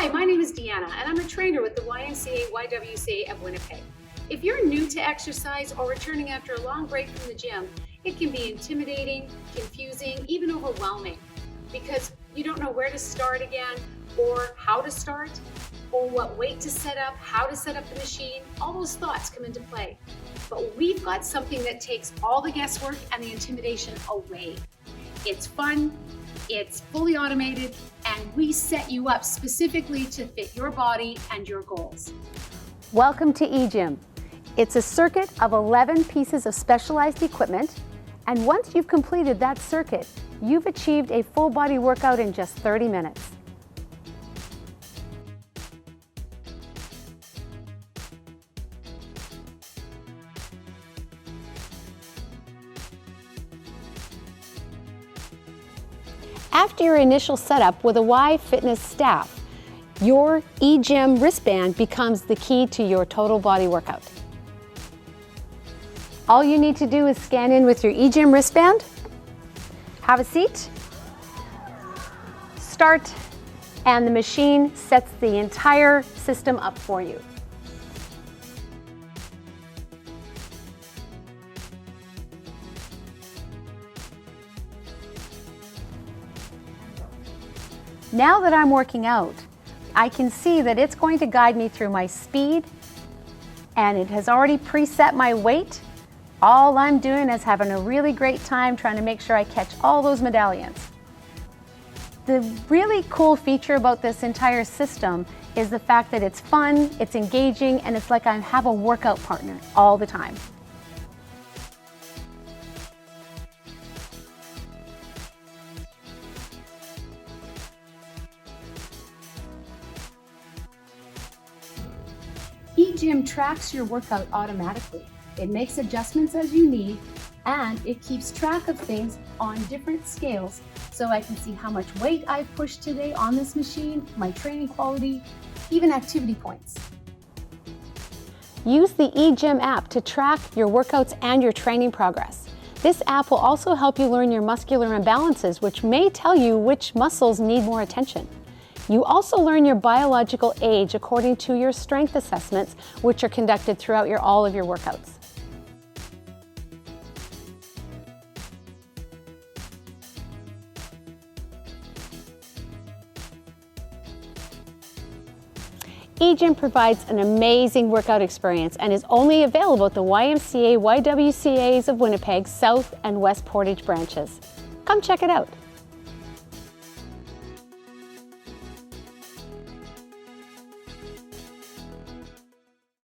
Hi, my name is Deanna, and I'm a trainer with the YMCA-YWCA of Winnipeg. If you're new to exercise or returning after a long break from the gym, it can be intimidating, confusing, even overwhelming because you don't know where to start again or how to start or what weight to set up, how to set up the machine. All those thoughts come into play. But we've got something that takes all the guesswork and the intimidation away. It's fun, it's fully automated, and we set you up specifically to fit your body and your goals. Welcome to eGYM. It's a circuit of 11 pieces of specialized equipment, and once you've completed that circuit, you've achieved a full body workout in just 30 minutes. After your initial setup with a Y Fitness staff, your eGYM wristband becomes the key to your total body workout. All you need to do is scan in with your eGYM wristband, have a seat, start, and the machine sets the entire system up for you. Now that I'm working out, I can see that it's going to guide me through my speed, and it has already preset my weight. All I'm doing is having a really great time trying to make sure I catch all those medallions. The really cool feature about this entire system is the fact that it's fun, it's engaging, and it's like I have a workout partner all the time. eGYM tracks your workout automatically. It makes adjustments as you need, and it keeps track of things on different scales so I can see how much weight I've pushed today on this machine, my training quality, even activity points. Use the eGYM app to track your workouts and your training progress. This app will also help you learn your muscular imbalances, which may tell you which muscles need more attention. You also learn your biological age according to your strength assessments, which are conducted throughout all of your workouts. eGYM provides an amazing workout experience and is only available at the YMCA-YWCA's of Winnipeg South and West Portage branches. Come check it out.